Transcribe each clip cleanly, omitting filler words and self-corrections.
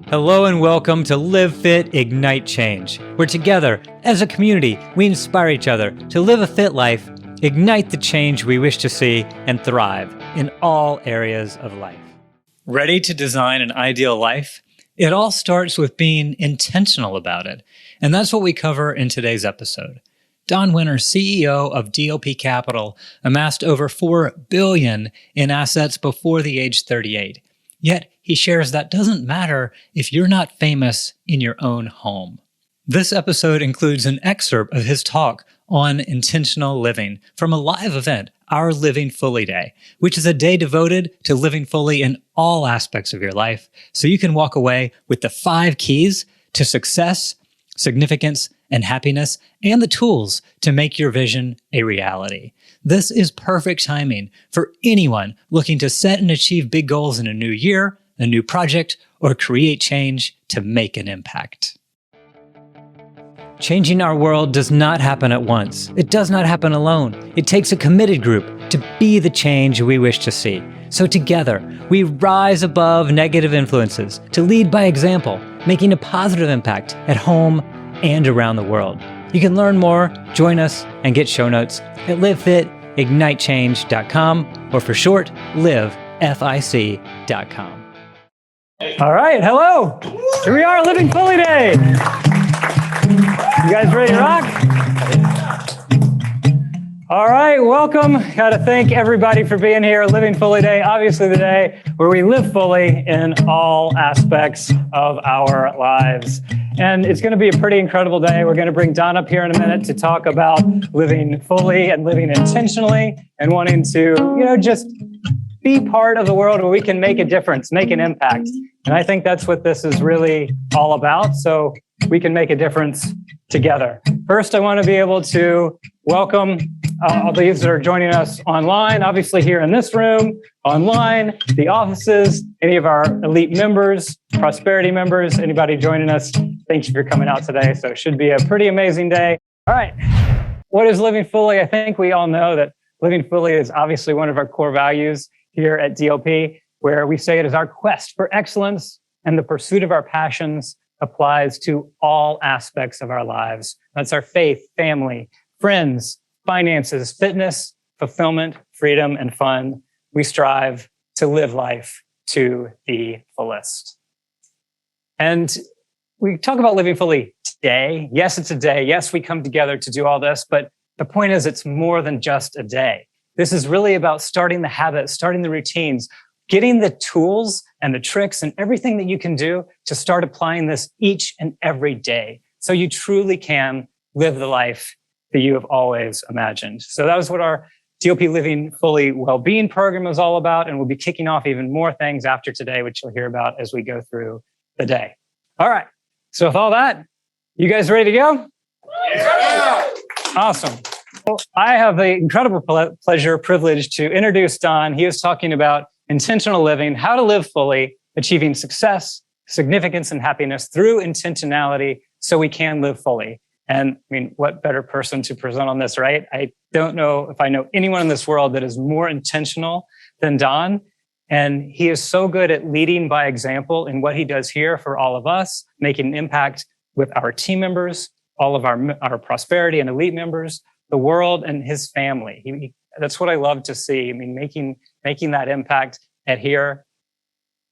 Hello and welcome to Live Fit, Ignite Change, where together, as a community, we inspire each other to live a fit life, ignite the change we wish to see, and thrive in all areas of life. Ready to design an ideal life? It all starts with being intentional about it, and that's what we cover in today's episode. Don Wenner, CEO of DLP Capital, amassed over $4 billion in assets before the age 38. Yet, he shares that doesn't matter if you're not famous in your own home. This episode includes an excerpt of his talk on intentional living from a live event, our Living Fully Day, which is a day devoted to living fully in all aspects of your life, so you can walk away with the 5 keys to success, significance, and happiness, and the tools to make your vision a reality. This is perfect timing for anyone looking to set and achieve big goals in a new year, a new project, or create change to make an impact. Changing our world does not happen at once. It does not happen alone. It takes a committed group to be the change we wish to see. So together, we rise above negative influences to lead by example, making a positive impact at home and around the world. You can learn more, join us, and get show notes at livefitignitechange.com, or for short, livefic.com. All right, hello. Here we are, Living Fully Day. You guys ready to rock? All right, welcome. Got to thank everybody for being here. Living Fully Day, obviously the day where we live fully in all aspects of our lives. And it's going to be a pretty incredible day. We're going to bring Don up here in a minute to talk about living fully and living intentionally and wanting to, just be part of the world where we can make a difference, make an impact. And I think that's what this is really all about. So we can make a difference together. First, I want to be able to welcome all these that are joining us online, obviously here in this room, online, the offices, any of our elite members, prosperity members, anybody joining us. Thank you for coming out today. So it should be a pretty amazing day. All right. What is living fully? I think we all know that living fully is obviously one of our core values here at DLP, where we say it is our quest for excellence and the pursuit of our passions applies to all aspects of our lives. That's our faith, family, friends, finances, fitness, fulfillment, freedom, and fun. We strive to live life to the fullest. And we talk about living fully today. Yes, it's a day. Yes, we come together to do all this, but the point is it's more than just a day. This is really about starting the habits, starting the routines, getting the tools and the tricks and everything that you can do to start applying this each and every day so you truly can live the life that you have always imagined. So that was what our DLP Living Fully Wellbeing program is all about, and we'll be kicking off even more things after today, which you'll hear about as we go through the day. All right. So with all that, you guys ready to go? Yeah. Awesome. Well, I have the incredible privilege to introduce Don. He is talking about intentional living, how to live fully, achieving success, significance, and happiness through intentionality so we can live fully. And what better person to present on this, right? I don't know if I know anyone in this world that is more intentional than Don. And he is so good at leading by example in what he does here for all of us, making an impact with our team members, all of our prosperity and elite members, the world, and his family. That's what I love to see. Making that impact at here,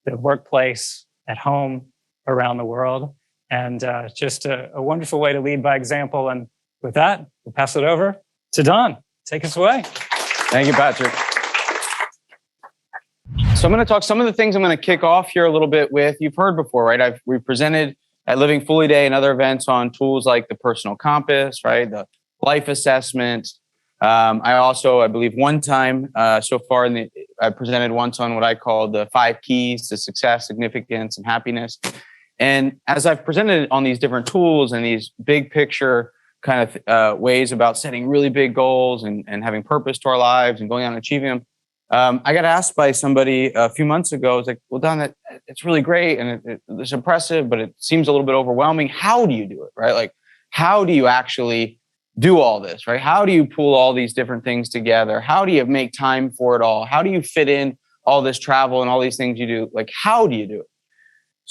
the workplace, at home, around the world. And just a wonderful way to lead by example. And with that, we'll pass it over to Don. Take us away. Thank you, Patrick. So I'm going to talk some of the things I'm going to kick off here a little bit with. You've heard before, right? We've presented at Living Fully Day and other events on tools like the personal compass, right? The life assessment. I believe one time so far I presented once on what I call the 5 keys to success, significance, and happiness. And as I've presented on these different tools and these big picture kind of ways about setting really big goals and having purpose to our lives and going out and achieving them, I got asked by somebody a few months ago, it's like, well, Don, it's really great and it's impressive, but it seems a little bit overwhelming. How do you do it, right? Like, how do you actually do all this, right? How do you pull all these different things together? How do you make time for it all? How do you fit in all this travel and all these things you do? Like, how do you do it?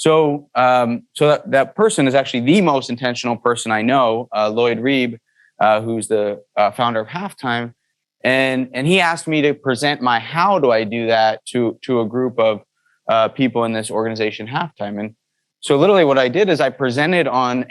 That person is actually the most intentional person I know, Lloyd Reeb, who's the founder of Halftime. And he asked me to present my how do I do that to a group of people in this organization, Halftime. And so literally what I did is I presented on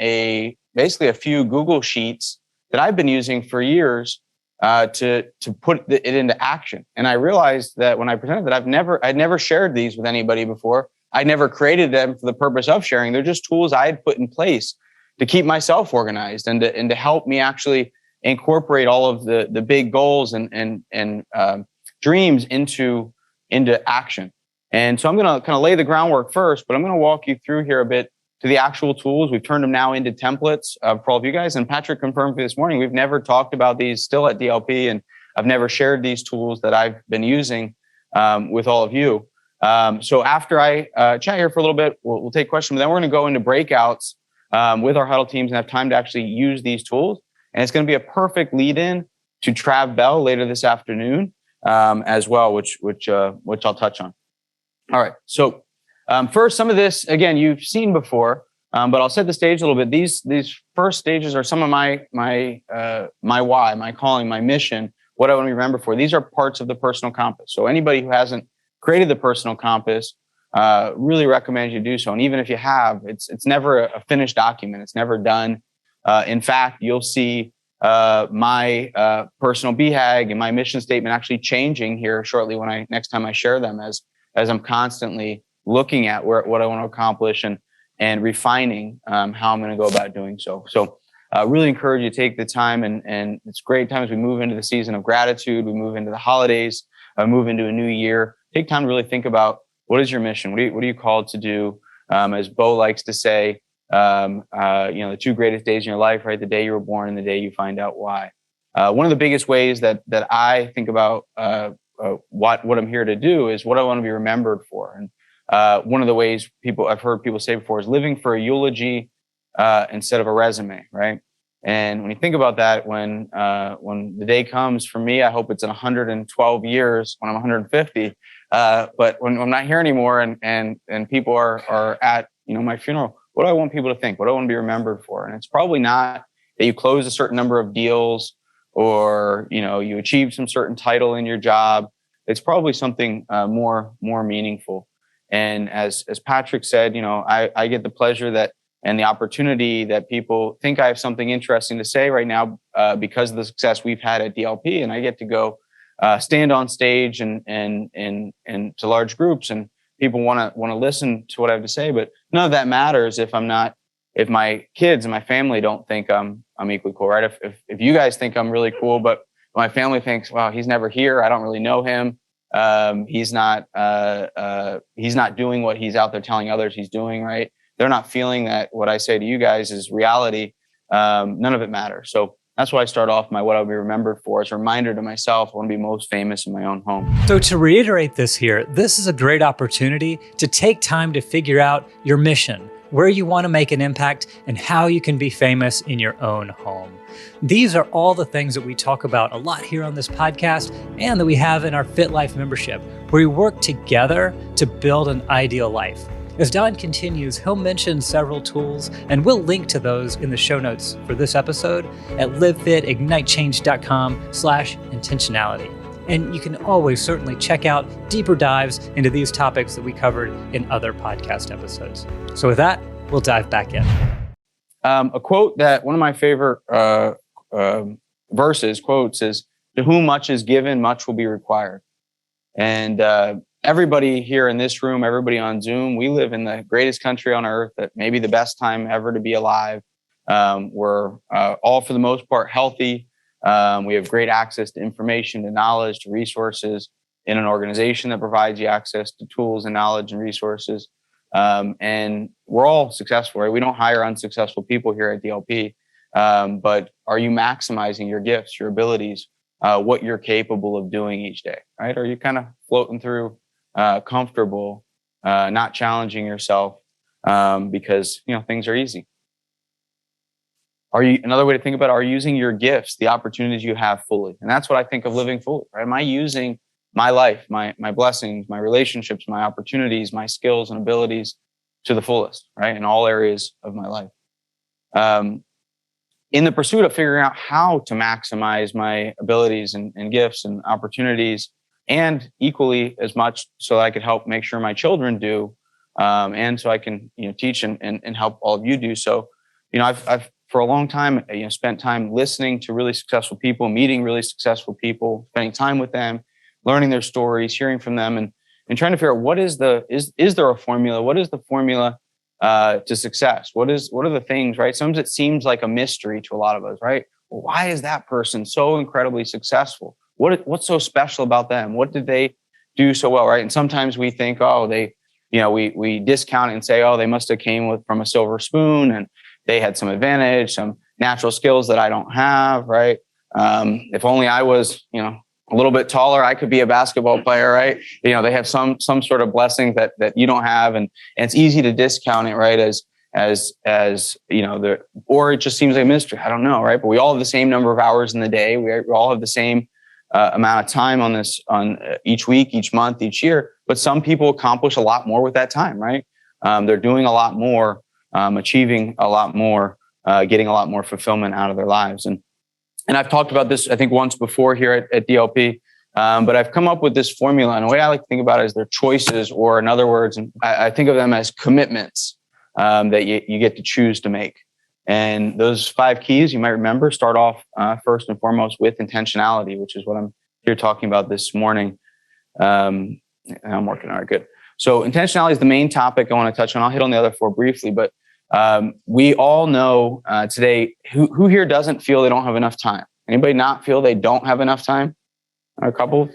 basically a few Google Sheets that I've been using for years to put it into action. And I realized that when I presented that I'd never shared these with anybody before. I never created them for the purpose of sharing. They're just tools I had put in place to keep myself organized and to help me actually incorporate all of the big goals and dreams into action. And so I'm going to kind of lay the groundwork first, but I'm going to walk you through here a bit to the actual tools. We've turned them now into templates for all of you guys. And Patrick confirmed for this morning, we've never talked about these still at DLP, and I've never shared these tools that I've been using with all of you. So after I chat here for a little bit, we'll take questions, but then we're going to go into breakouts with our huddle teams and have time to actually use these tools. And it's going to be a perfect lead in to Trav Bell later this afternoon as well, which I'll touch on. All right. So first, some of this, again, you've seen before, but I'll set the stage a little bit. These first stages are some of my why, my calling, my mission, what I want to be remembered for. These are parts of the personal compass. So anybody who hasn't created the personal compass, really recommend you do so. And even if you have, it's never a finished document. It's never done. In fact, you'll see my personal BHAG and my mission statement actually changing here shortly when next time I share them, as I'm constantly looking at what I want to accomplish and refining how I'm going to go about doing so. So really encourage you to take the time, and it's great time as we move into the season of gratitude, we move into the holidays, move into a new year. Take time to really think about what is your mission? What are you called to do? As Bo likes to say, the two greatest days in your life, right? The day you were born and the day you find out why. One of the biggest ways that I think about what I'm here to do is what I want to be remembered for. And one of the ways I've heard people say before is living for a eulogy instead of a resume, right? And when you think about that, when the day comes for me, I hope it's in 112 years when I'm 150. But when I'm not here anymore and people are at my funeral, what do I want people to think? What do I want to be remembered for? And it's probably not that you closed a certain number of deals or you achieved some certain title in your job. It's probably something more meaningful. And as Patrick said, I get the pleasure and the opportunity that people think I have something interesting to say right now because of the success we've had at DLP, and I get to go stand on stage and to large groups, and people want to listen to what I have to say. But none of that matters if my kids and my family don't think I'm equally cool, right? If you guys think I'm really cool, but my family thinks, wow, he's never here, I don't really know him, he's not doing what he's out there telling others he's doing, right? They're not feeling that what I say to you guys is reality. None of it matters. So that's why I start off what I'll be remembered for as a reminder to myself, I want to be most famous in my own home. So to reiterate this here, this is a great opportunity to take time to figure out your mission, where you want to make an impact, and how you can be famous in your own home. These are all the things that we talk about a lot here on this podcast and that we have in our Fit Life membership, where we work together to build an ideal life. As Don continues, he'll mention several tools, and we'll link to those in the show notes for this episode at livefitignitechange.com/intentionality. And you can always certainly check out deeper dives into these topics that we covered in other podcast episodes. So with that, we'll dive back in. A quote that one of my favorite quotes is, "To whom much is given, much will be required." And everybody here in this room, everybody on Zoom, we live in the greatest country on earth, that maybe the best time ever to be alive. We're all, for the most part, healthy. We have great access to information, to knowledge, to resources in an organization that provides you access to tools and knowledge and resources. And we're all successful, right? We don't hire unsuccessful people here at DLP. But are you maximizing your gifts, your abilities, what you're capable of doing each day, right? Are you kind of floating through comfortable, not challenging yourself because things are easy? Another way to think about it, are you using your gifts, the opportunities you have, fully? And that's what I think of living fully, right? Am I using my life, my blessings, my relationships, my opportunities, my skills and abilities to the fullest, right? In all areas of my life. In the pursuit of figuring out how to maximize my abilities and gifts and opportunities, and equally as much so that I could help make sure my children do, and so I can, teach and help all of you do so. I've for a long time, spent time listening to really successful people, meeting really successful people, spending time with them, learning their stories, hearing from them, and trying to figure out is there a formula? What is the formula to success? What are the things, right? Sometimes it seems like a mystery to a lot of us, right? Well, why is that person so incredibly successful? What's so special about them? What did they do so well, right? And sometimes we think, we discount it and say, they must have came from a silver spoon and they had some advantage, some natural skills that I don't have, right? If only I was, a little bit taller, I could be a basketball player, right? They have some sort of blessing that you don't have, and it's easy to discount it, right? As or it just seems like a mystery. I don't know, right? But we all have the same number of hours in the day. We all have the same amount of time on each week, each month, each year. But some people accomplish a lot more with that time, right? They're doing a lot more, achieving a lot more, getting a lot more fulfillment out of their lives. And I've talked about this, I think, once before here at DLP, but I've come up with this formula. And the way I like to think about it is they're choices, or in other words, I think of them as commitments that you get to choose to make. And those 5 keys, you might remember, start off first and foremost with intentionality, which is what I'm here talking about this morning. I'm working on it. Good. So intentionality is the main topic I want to touch on. I'll hit on the other 4 briefly, but we all know today who here doesn't feel they don't have enough time. Anybody not feel they don't have enough time? A couple.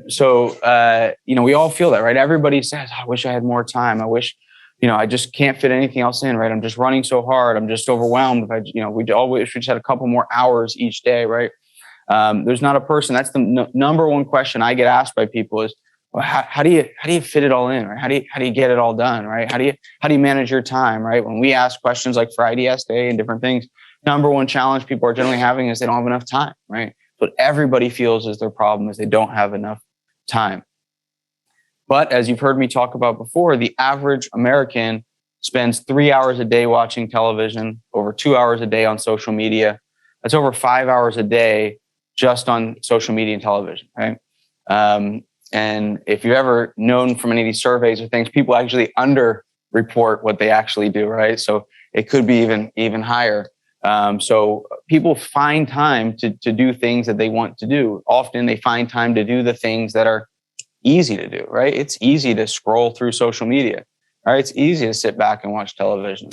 So we all feel that, right? Everybody says, I wish I had more time. I wish, I just can't fit anything else in, right? I'm just running so hard. I'm just overwhelmed. We all wish we just had a couple more hours each day, right? There's not a person. That's the number one question I get asked by people is, well, how do you fit it all in, right? How do you get it all done, right? How do you manage your time, right? When we ask questions like for IDS Day and different things, number one challenge people are generally having is they don't have enough time, right? What everybody feels is their problem is they don't have enough time. But as you've heard me talk about before, the average American spends 3 hours a day watching television, over 2 hours a day on social media. That's over 5 hours a day just on social media and television, right? And if you've ever known from any of these surveys or things, people actually underreport what they actually do, right? So it could be even higher. So people find time to do things that they want to do. Often they find time to do the things that are easy to do, right? It's easy to scroll through social media, right? It's easy to sit back and watch television.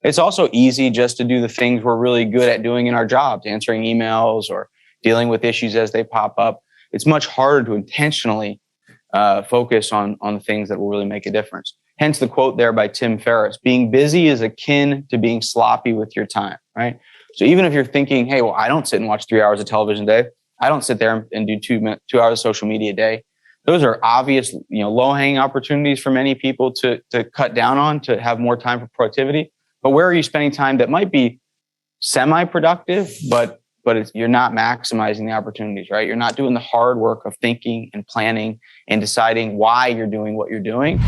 It's also easy just to do the things we're really good at doing in our jobs, answering emails or dealing with issues as they pop up. It's much harder to intentionally focus on the things that will really make a difference. Hence the quote there by Tim Ferriss, being busy is akin to being sloppy with your time, right? So even if you're thinking, hey, well, I don't sit and watch 3 hours of television a day. I don't sit there and do 2 hours of social media a day. Those are obvious, low-hanging opportunities for many people to cut down on, to have more time for productivity. But where are you spending time that might be semi-productive, but you're not maximizing the opportunities, right? You're not doing the hard work of thinking and planning and deciding why you're doing what you're doing.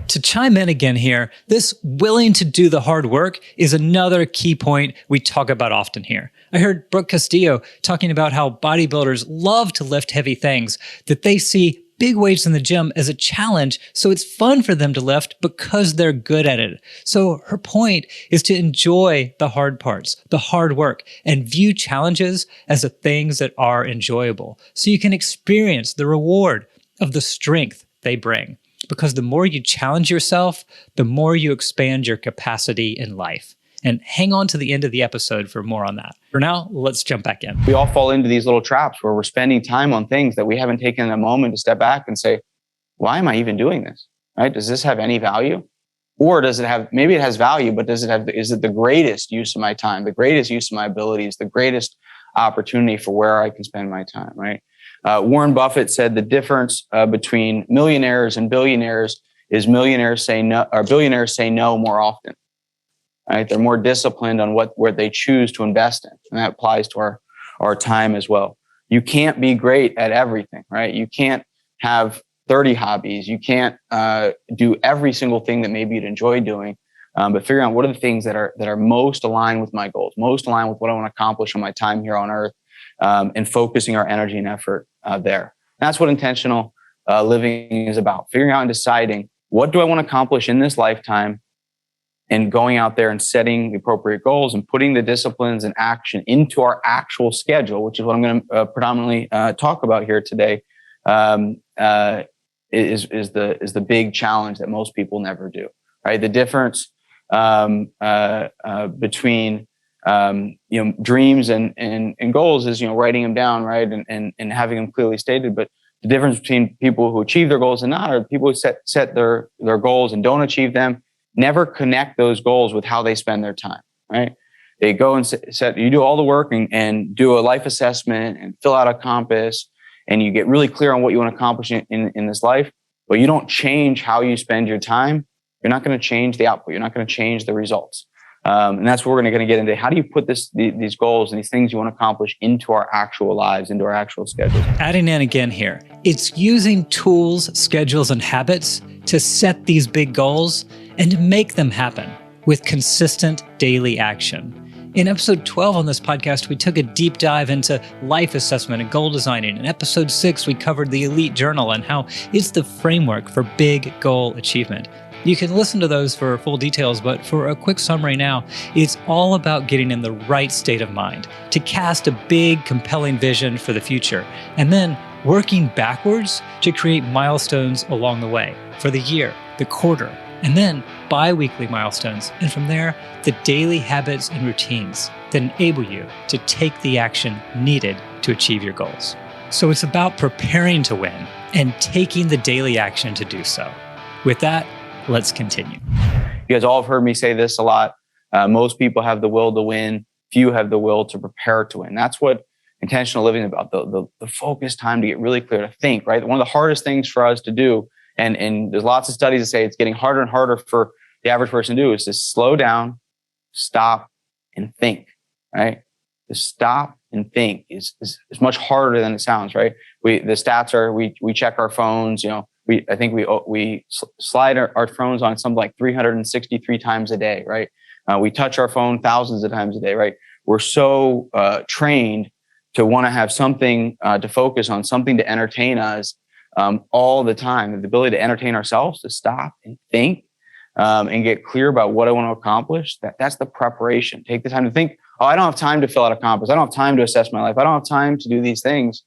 To chime in again here, this willing to do the hard work is another key point we talk about often here. I heard Brooke Castillo talking about how bodybuilders love to lift heavy things, that they see big weights in the gym as a challenge, so it's fun for them to lift because they're good at it. So her point is to enjoy the hard parts, the hard work, and view challenges as the things that are enjoyable, so you can experience the reward of the strength they bring. Because the more you challenge yourself, the more you expand your capacity in life. And hang on to the end of the episode for more on that. For now, let's jump back in. We all fall into these little traps where we're spending time on things that we haven't taken a moment to step back and say, why am I even doing this? Right? Does this have any value? Or does it have, maybe it has value, but is it the greatest use of my time, the greatest use of my abilities, the greatest opportunity for where I can spend my time, right? Warren Buffett said the difference between millionaires and billionaires is billionaires say no more often. Right? They're more disciplined on where they choose to invest in. And that applies to our time as well. You can't be great at everything, right? You can't have 30 hobbies. You can't do every single thing that maybe you'd enjoy doing. But figuring out what are the things that are most aligned with my goals, most aligned with what I want to accomplish in my time here on earth, and focusing our energy and effort there. And that's what intentional living is about. Figuring out and deciding, what do I want to accomplish in this lifetime, and going out there and setting the appropriate goals and putting the disciplines and action into our actual schedule, which is what I'm going to predominantly talk about here today, is the big challenge that most people never do. Right, the difference between dreams and goals is writing them down, right, and having them clearly stated. But the difference between people who achieve their goals and not are people who set their goals and don't achieve them. Never connect those goals with how they spend their time. Right, they go and you do all the work and do a life assessment and fill out a compass, and you get really clear on what you want to accomplish in this life. But you don't change how you spend your time. You're not going to change the output. You're not going to change the results. And that's what we're going to get into. How do you put these goals and these things you want to accomplish into our actual lives, into our actual schedules? Adding in again here, it's using tools, schedules, and habits to set these big goals and to make them happen with consistent daily action. In episode 12 on this podcast, we took a deep dive into life assessment and goal designing. In episode 6, we covered the Elite Journal and how it's the framework for big goal achievement. You can listen to those for full details, but for a quick summary now, it's all about getting in the right state of mind to cast a big, compelling vision for the future, and then working backwards to create milestones along the way for the year, the quarter, and then bi-weekly milestones, and from there, the daily habits and routines that enable you to take the action needed to achieve your goals. So it's about preparing to win and taking the daily action to do so. With that, let's continue. You guys all have heard me say this a lot. Most people have the will to win. Few have the will to prepare to win. That's what intentional living is about, the focused time to get really clear, to think, right? One of the hardest things for us to do, and there's lots of studies that say it's getting harder and harder for the average person to do, is to slow down, stop, and think, right? To stop and think is much harder than it sounds, right? The stats are, we check our phones, I think we slide our phones on something like 363 times a day, right? We touch our phone thousands of times a day, right? We're so trained to want to have something to focus on, something to entertain us all the time. The ability to entertain ourselves, to stop and think and get clear about what I want to accomplish. That's the preparation. Take the time to think, I don't have time to fill out a compass. I don't have time to assess my life. I don't have time to do these things.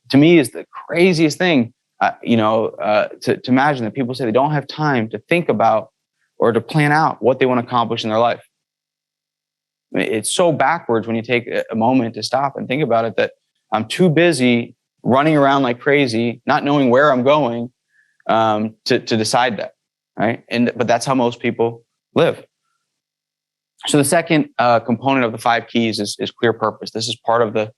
To me, is the craziest thing. To imagine that people say they don't have time to think about or to plan out what they want to accomplish in their life. I mean, it's so backwards when you take a moment to stop and think about it, that I'm too busy running around like crazy, not knowing where I'm going, to decide that, right? But that's how most people live. So the second component of the 5 keys is clear purpose. This is part of the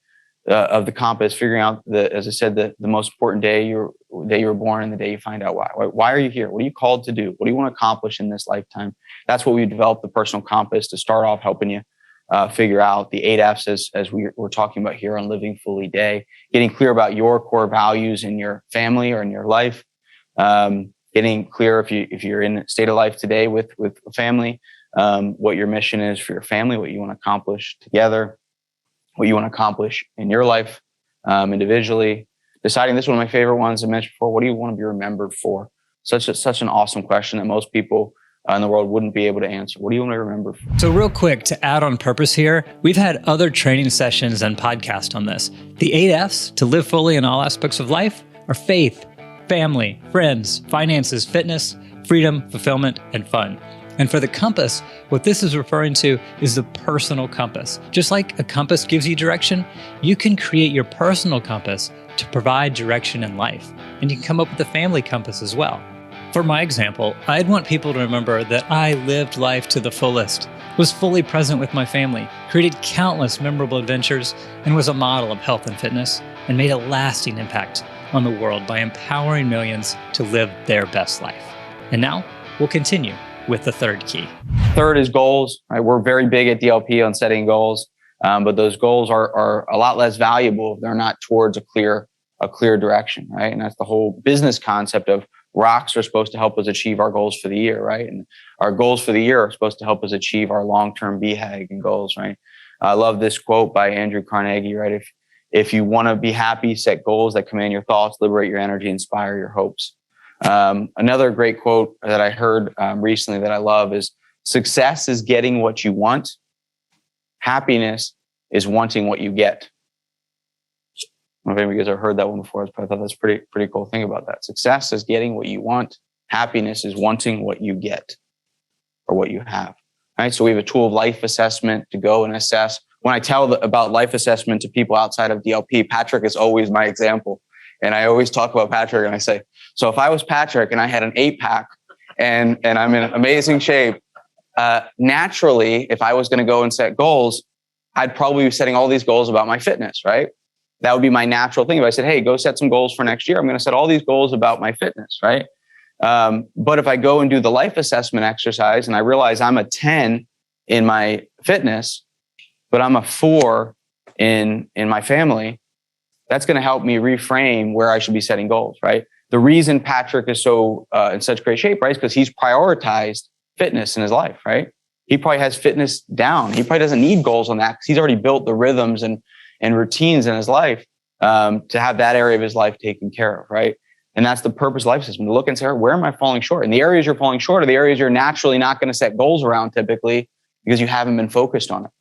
compass, figuring out as I said, the most important day you were born and the day you find out why. Why are you here? What are you called to do? What do you want to accomplish in this lifetime? That's what we developed the personal compass to start off, helping you figure out the 8 F's as we're talking about here on Living Fully Day. Getting clear about your core values in your family or in your life. Getting clear if you're in a state of life today with a family, what your mission is for your family, what you want to accomplish together, what you want to accomplish in your life individually. Deciding, this is one of my favorite ones I mentioned before, what do you want to be remembered for? Such an awesome question that most people in the world wouldn't be able to answer. What do you want to remember for? So real quick, to add on purpose here, we've had other training sessions and podcasts on this. The 8 F's to live fully in all aspects of life are faith, family, friends, finances, fitness, freedom, fulfillment, and fun. And for the compass, what this is referring to is the personal compass. Just like a compass gives you direction, you can create your personal compass to provide direction in life. And you can come up with a family compass as well. For my example, I'd want people to remember that I lived life to the fullest, was fully present with my family, created countless memorable adventures, and was a model of health and fitness, and made a lasting impact on the world by empowering millions to live their best life. And now we'll continue with the third key. Third is goals. Right? We're very big at DLP on setting goals, but those goals are a lot less valuable if they're not towards a clear a clear direction, right? And that's the whole business concept of rocks are supposed to help us achieve our goals for the year, right? And our goals for the year are supposed to help us achieve our long-term BHAG and goals, right? I love this quote by Andrew Carnegie, right? If you want to be happy, set goals that command your thoughts, liberate your energy, inspire your hopes. Another great quote that I heard recently that I love is, success is getting what you want. Happiness is wanting what you get. I don't know if any of you guys have heard that one before, but I thought that's pretty cool. Think about that. Success is getting what you want. Happiness is wanting what you get or what you have. Right? So we have a tool of life assessment to go and assess. When I tell about life assessment to people outside of DLP, Patrick is always my example. And I always talk about Patrick and I say, so if I was Patrick and I had an 8-pack and I'm in amazing shape, naturally, if I was going to go and set goals, I'd probably be setting all these goals about my fitness, right? That would be my natural thing. If I said, hey, go set some goals for next year, I'm going to set all these goals about my fitness, right? But if I go and do the life assessment exercise and I realize I'm a 10 in my fitness, but I'm a 4 in my family, that's going to help me reframe where I should be setting goals, right? The reason Patrick is so in such great shape, right, is because he's prioritized fitness in his life, right? He probably has fitness down. He probably doesn't need goals on that because he's already built the rhythms and routines in his life to have that area of his life taken care of, right? And that's the purpose of life system, to look and say, where am I falling short? And the areas you're falling short are the areas you're naturally not going to set goals around typically because you haven't been focused on it.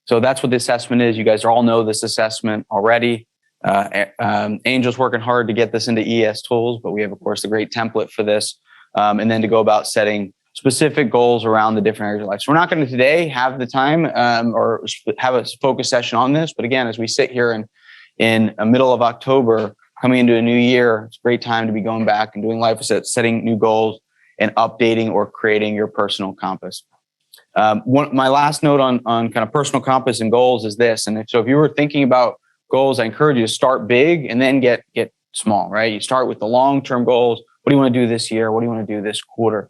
So that's what the assessment is. You guys all know this assessment already. Angel's working hard to get this into ES tools, but we have, of course, a great template for this. And then to go about setting specific goals around the different areas of life. So we're not going to today have the time or have a focus session on this. But again, as we sit here in the middle of October, coming into a new year, it's a great time to be going back and doing life assessment, setting new goals and updating or creating your personal compass. My last note on kind of personal compass and goals is this. And so if you were thinking about goals, I encourage you to start big and then get small, right? You start with the long-term goals. What do you want to do this year? What do you want to do this quarter?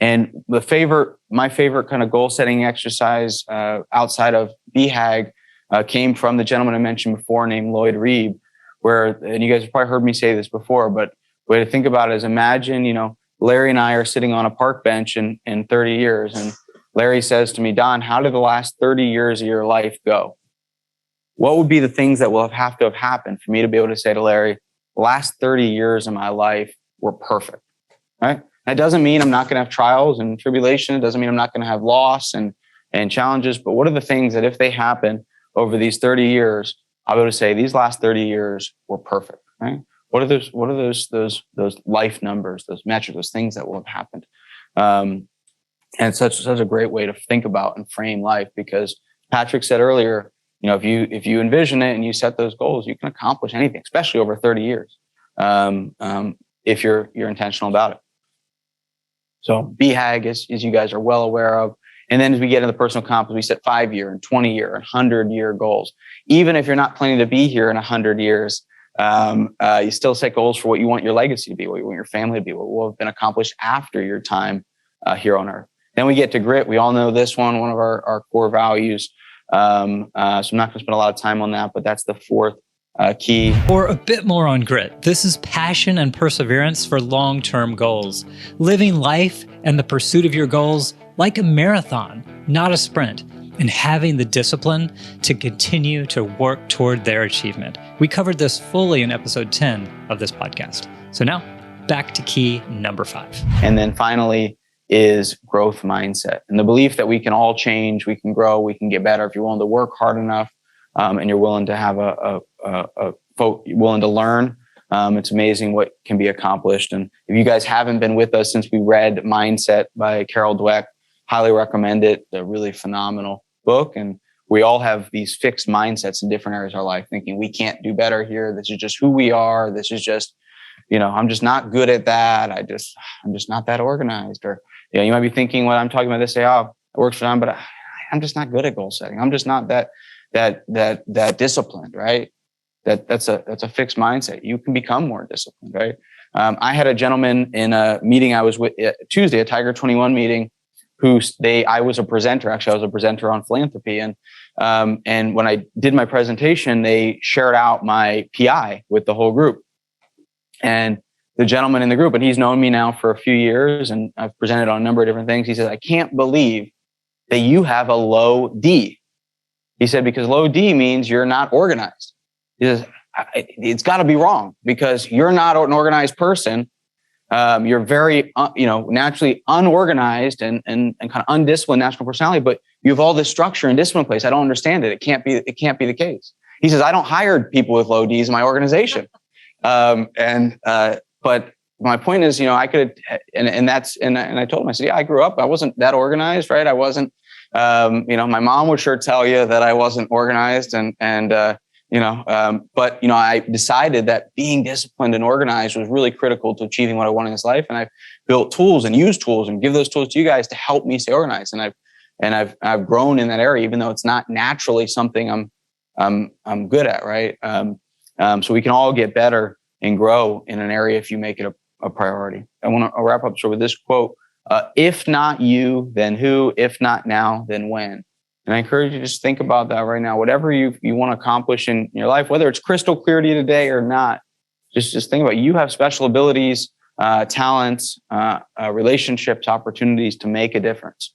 And my favorite kind of goal setting exercise outside of BHAG came from the gentleman I mentioned before named Lloyd Reeb, and you guys have probably heard me say this before, but the way to think about it is imagine, Larry and I are sitting on a park bench in 30 years. And Larry says to me, Don, how did the last 30 years of your life go? What would be the things that will have to have happened for me to be able to say to Larry, the last 30 years of my life were perfect, right? That doesn't mean I'm not going to have trials and tribulation. It doesn't mean I'm not going to have loss and challenges. But what are the things that if they happen over these 30 years, I'll be able to say these last 30 years were perfect, right? What are those life numbers, those metrics, those things that will have happened? And it's such a great way to think about and frame life, because Patrick said earlier, if you envision it and you set those goals, you can accomplish anything, especially over 30 years, if you're intentional about it. So BHAG, as you guys are well aware of. And then as we get into the personal compass, we set 5-year and 20-year and 100-year goals. Even if you're not planning to be here in 100 years, you still set goals for what you want your legacy to be, what you want your family to be, what will have been accomplished after your time here on Earth. Then we get to grit. We all know this one of our core values. So I'm not going to spend a lot of time on that, but that's the fourth key. For a bit more on grit, this is passion and perseverance for long-term goals. Living life and the pursuit of your goals like a marathon, not a sprint, and having the discipline to continue to work toward their achievement. We covered this fully in episode 10 of this podcast. So now back to key number 5. And then finally is growth mindset, and the belief that we can all change, we can grow, we can get better if you're willing to work hard enough. And you're willing to have willing to learn. It's amazing what can be accomplished. And if you guys haven't been with us since we read Mindset by Carol Dweck, highly recommend it. It's a really phenomenal book. And we all have these fixed mindsets in different areas of our life, thinking we can't do better here. This is just who we are. This is just, I'm just not good at that. I'm just not that organized. Or, you might be thinking what I'm talking about this, say, oh, it works for them, but I'm just not good at goal setting. I'm just not that disciplined, right? That's a fixed mindset. You can become more disciplined, right? I had a gentleman in a meeting I was with Tuesday, a Tiger 21 meeting, I was a presenter. Actually, I was a presenter on philanthropy, and And when I did my presentation, they shared out my PI with the whole group. And the gentleman in the group, and he's known me now for a few years, and I've presented on a number of different things. He says, I can't believe that you have a low D. He said, because low D means you're not organized. He says, it's got to be wrong because you're not an organized person. You're very, naturally unorganized and kind of undisciplined national personality, but you have all this structure and discipline in place. I don't understand it. It can't be the case. He says, I don't hire people with low Ds in my organization. But my point is, I could, and I told him, I said, yeah, I grew up, I wasn't that organized, right? I wasn't, my mom would sure tell you that I wasn't organized but I decided that being disciplined and organized was really critical to achieving what I wanted in this life. And I've built tools and used tools and give those tools to you guys to help me stay organized. And I've grown in that area, even though it's not naturally something I'm good at, right? So we can all get better and grow in an area if you make it a priority. I want to wrap up with this quote: if not you, then who? If not now, then when? And I encourage you to just think about that right now. Whatever you want to accomplish in your life, whether it's crystal clear to you today or not, just think about it. You have special abilities, talents, relationships, opportunities to make a difference.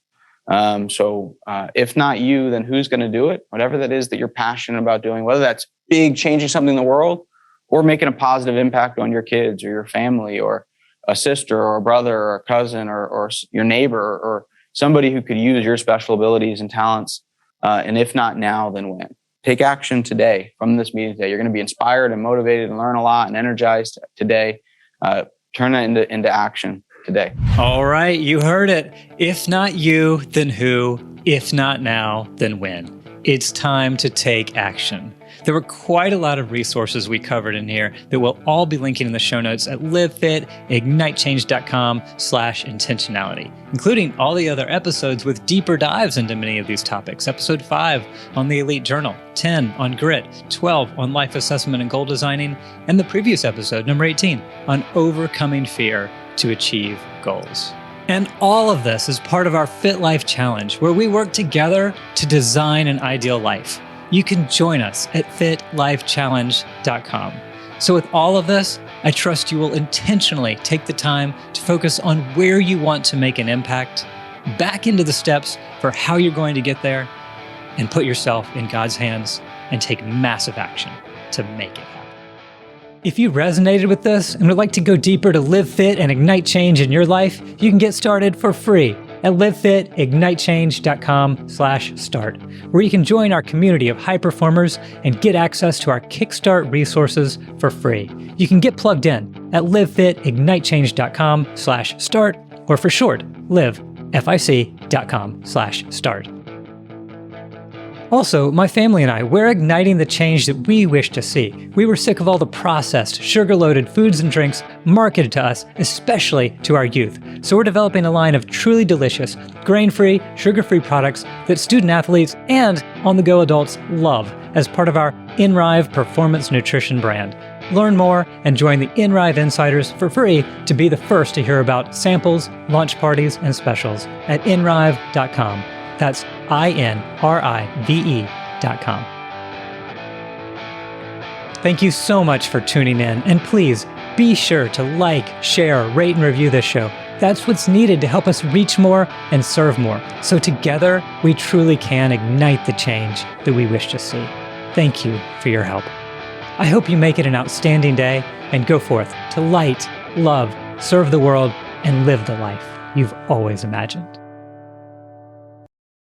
So if not you, then who's going to do it? Whatever that is that you're passionate about doing, whether that's big, changing something in the world, or making a positive impact on your kids or your family or a sister or a brother or a cousin or your neighbor or somebody who could use your special abilities and talents. And if not now, then when? Take action today from this meeting today. You're going to be inspired and motivated and learn a lot and energized today. Turn that into action today. All right, you heard it. If not you, then who? If not now, then when? It's time to take action. There were quite a lot of resources we covered in here that we'll all be linking in the show notes at livefitignitechange.com/intentionality, including all the other episodes with deeper dives into many of these topics. Episode 5 on the Elite Journal, 10 on grit, 12 on life assessment and goal designing, and the previous episode, number 18, on overcoming fear to achieve goals. And all of this is part of our Fit Life Challenge, where we work together to design an ideal life. You can join us at fitlifechallenge.com. So with all of this, I trust you will intentionally take the time to focus on where you want to make an impact, back into the steps for how you're going to get there, and put yourself in God's hands and take massive action to make it happen. If you resonated with this and would like to go deeper to live fit and ignite change in your life, you can get started for free at livefitignitechange.com/start, where you can join our community of high performers and get access to our Kickstart resources for free. You can get plugged in at livefitignitechange.com/start, or for short, livefic.com/start. Also, my family and I, we're igniting the change that we wish to see. We were sick of all the processed, sugar-loaded foods and drinks marketed to us, especially to our youth. So we're developing a line of truly delicious, grain-free, sugar-free products that student athletes and on-the-go adults love as part of our InRive Performance Nutrition brand. Learn more and join the InRive Insiders for free to be the first to hear about samples, launch parties, and specials at inrive.com. That's INRIVE.com. Thank you so much for tuning in, and please be sure to like, share, rate, and review this show. That's what's needed to help us reach more and serve more, so together we truly can ignite the change that we wish to see. Thank you for your help. I hope you make it an outstanding day and go forth to light, love, serve the world, and live the life you've always imagined.